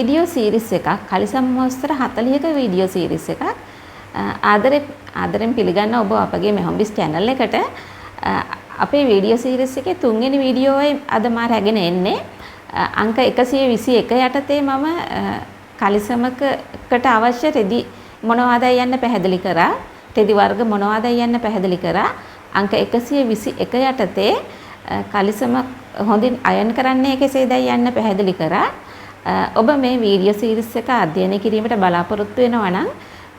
Video series එකක් කලිසම් මොස්තර 40ක video series එකක් ආදරෙන් පිළිගන්න ඔබ අපගේ මෙහොම්බිස් channel එකට අපේ වීඩියෝ සීරීස් එකේ තුන්වෙනි වීඩියෝයේ අද මා රැගෙන එන්නේ අංක 121 යටතේ මම කලිසමකට අවශ්‍ය රෙදි මොනවාදයි යන්න පැහැදිලි කරා රෙදි වර්ග මොනවාදයි යන්න පැහැදිලි කරා අංක 121 යටතේ කලිසම හොඳින් අයන් කරන්නේ කෙසේදයි යන්න පැහැදිලි කරා ඔබ මේ වීඩියෝ සීරීස් එක අධ්‍යයනය කිරීමට බලාපොරොත්තු වෙනවා නම්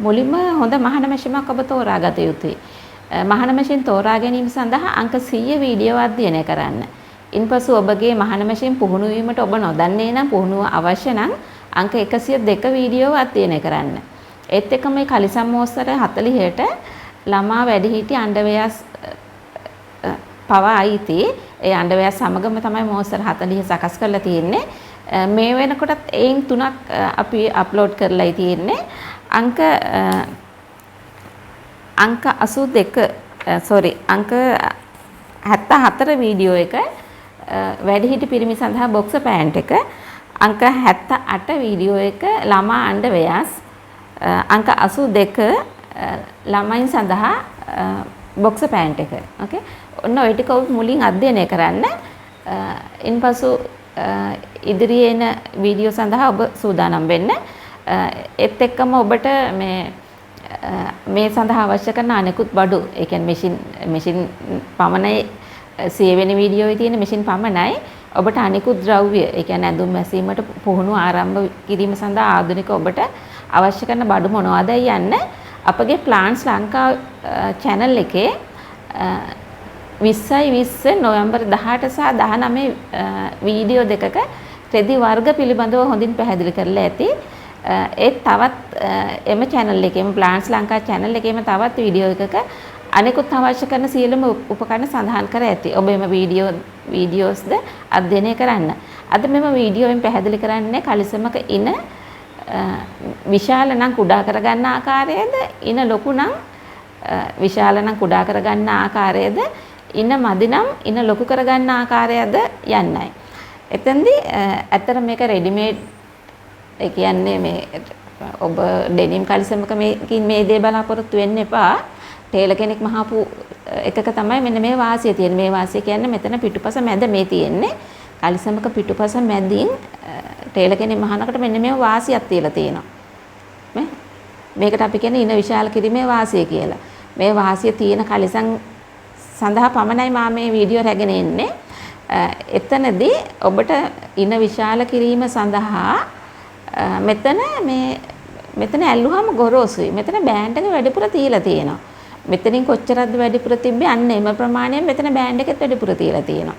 මුලින්ම හොඳ මහන මැෂිමක් ඔබ තෝරාගත යුතුයි. මහන මැෂින් තෝරා ගැනීම සඳහා අංක 100 වීඩියෝ අධ්‍යයනය කරන්න. ඉන්පසු ඔබගේ මහන මැෂින් පුහුණු වීමට ඔබ නොදන්නේ නම් පුහුණුව අවශ්‍ය නම් අංක 102 වීඩියෝ අධ්‍යයනය කරන්න. ඒත් එක්ක මේ කලිසම් මෝස්තර 40ට ළමා වැඩිහිටි අන්ඩර්වෙයර්ස් පවා අයිති. ඒ අන්ඩර්වෙයර්ස් සමගම තමයි මෝස්තර 40 සකස් කරලා තියෙන්නේ. මේ වෙනකොටත් එයින් 3ක් අපි අප්ලෝඩ් කරලායි තියෙන්නේ. අංක 74 වීඩියෝ එක වැඩිහිටි පිරිමි සඳහා බොක්ස පෑන්ට් එක. අංක 78 වීඩියෝ එක ළමා අන්ඩර්වෙයර්ස්. අංක 82 ළමයින් සඳහා බොක්ස පෑන්ට් එක. ඕකේ. ඔන්න ඔය ටික මුලින් අධ්‍යයනය කරන්න. ඉන්පසු ඉදිරියේ එන වීඩියෝ සඳහා ඔබ සූදානම් වෙන්න. ඒත් එක්කම ඔබට මේ සඳහා අවශ්‍ය කරන අනෙකුත් බඩු, ඒ කියන්නේ මැෂින් පමණයි 100 වෙනි වීඩියෝයේ තියෙන මැෂින් පමණයි. ඔබට අනෙකුත් ද්‍රව්‍ය, ඒ කියන්නේ ඇඳුම් මැසීමට පුහුණුව ආරම්භ කිරීම සඳහා ආධුනික ඔබට අවශ්‍ය කරන බඩු මොනවදයි යන්න අපගේ ප්ලාන්ස් ලංකා channel එකේ 20/20 නොවැම්බර් 18 සහ 19 වීඩියෝ දෙකක රෙදි වර්ග පිළිබඳව හොඳින් පැහැදිලි කරලා ඇති. ඒත් තවත් එම channel එකේම ප්ලාන්ස් ලංකා channel එකේම තවත් වීඩියෝ එකක අනෙකුත් අවශ්‍ය කරන සියලුම උපකරණ සඳහන් කර ඇති. ඔබ එම වීඩියෝස්ද අධ්‍යයනය කරන්න. අද මෙම වීඩියෝවෙන් පැහැදිලි කරන්නේ කලිසමක ඉන විශාල නම් කුඩා කරගන්න ආකාරයද, ඉන ලොකු නම් විශාල නම් කුඩා කරගන්න ආකාරයද, ඉන මදි නම් ඉන ලොකු කරගන්න ආකාරයද යන්නයි. එතෙන්දී ඇත්තට මේක රෙඩිමේඩ්, ඒ කියන්නේ මේ ඔබ ඩෙනිම් කලිසමක මේකින් මේ දේ බලාපොරොත්තු වෙන්න එපා. ටේලර් කෙනෙක් මහපු එකක තමයි මෙන්න මේ වාසිය තියෙන්නේ. මේ වාසිය කියන්නේ මෙතන පිටුපස මැද මේ තියෙන්නේ. කලිසමක පිටුපස මැදින් ටේලර් කෙනෙක් මහනකට මෙන්න මේ වාසියක් තියලා තියෙනවා. මේකට අපි කියන්නේ ඉන විශාල කිරීමේ වාසිය කියලා. මේ වාසිය තියෙන කලිසම් සඳහා පමණයි මම මේ වීඩියෝ රැගෙන එන්නේ. එතනදී ඔබට ඉන විශාල කිරීම සඳහා මෙතන ඇල්ලුවාම ගොරෝසුයි. මෙතන බෑන්ඩ් එක වැඩිපුර තියලා තියෙනවා. මෙතනින් කොච්චරද වැඩිපුර තිබ්බේ අන්න එම ප්‍රමාණයෙන් මෙතන බෑන්ඩ් එකෙත් වැඩිපුර තියලා තියෙනවා.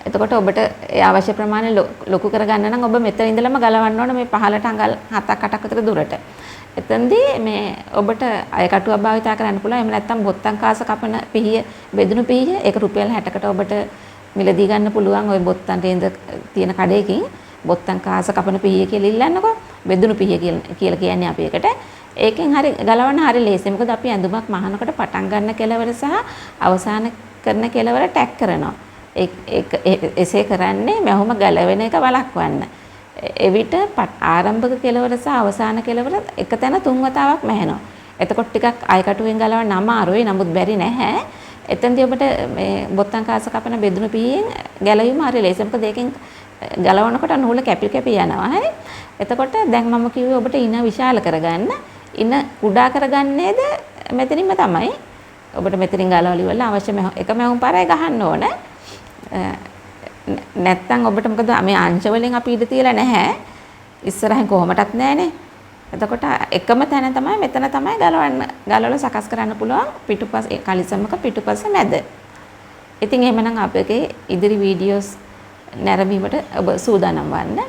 එතකොට ඔබට ඒ අවශ්‍ය ප්‍රමාණය ලොකු කරගන්න නම් ඔබ මෙතන ඉඳලම ගලවන්න ඕන මේ පහළට අඟල් 7-8ක් විතර දුරට. එතෙන්දී මේ ඔබට අයකටුවක් භාවිතා කරන්න පුළුවන්. එහෙම නැත්නම් බොත්තම් කාස කපන පිහිය, බෙදුණු පිහිය ඒක රුපියල් 60කට ඔබට මිලදී ගන්න පුළුවන්. ওই බොත්තම් රේන්ද තියෙන කඩේකින් බොත්තම් කාස කපන පිහිය කියලා ඉල්ලන්නකෝ. බෙදුණු පිහිය කියලා කියන්නේ අපි ඒකට. ඒකෙන් හරි ගලවන්න හරි ලේසි. මොකද අපි ඇඳුමක් මහනකොට පටන් ගන්න කෙලවර සහ අවසාන කරන කෙලවර ටැග් කරනවා. එසේ කරන්නේ මැහුම ගලවෙන එක වළක්වන්න. එවිට ආරම්භක කෙලවර සහ අවසාන කෙලවර එක තැන 3 වතාවක් මැහෙනවා. එතකොට ටිකක් අයකටුවෙන් ගලවන්න අමාරුයි. නමුත් බැරි නැහැ. එතෙන්දී ඔබට මේ බොත්තම් කාස කපන බෙදුණු පිහියෙන් ගැලවීම හරි ලේසි. මොකද ඒකෙන් ගලවනකොට නූල කැපි යනවා. හරි. එතකොට දැන් මම කිව්වේ ඔබට ඉන විශාල කරගන්න. ඉන කුඩා කරගන්නේද මෙතනින්ම තමයි. ඔබට මෙතනින් ගලවලි වල අවශ්‍ය එක මැහුම් පාරයි ගහන්න ඕන. නැත්තම් ඔබට මොකද මේ අංශ වලින් අපි ඉඳ තියලා නැහැ. ඉස්සරහින් කොහොමටත් නැහනේ. එතකොට එකම තැන තමයි මෙතන තමයි ගලවලා සකස් කරන්න පුළුවන් පිටුපස කලිසමක පිටුපස මැද. ඉතින් එහෙමනම් අපගේ ඉදිරි වීඩියෝස් නැරඹීමට ඔබ සූදානම් වන්න.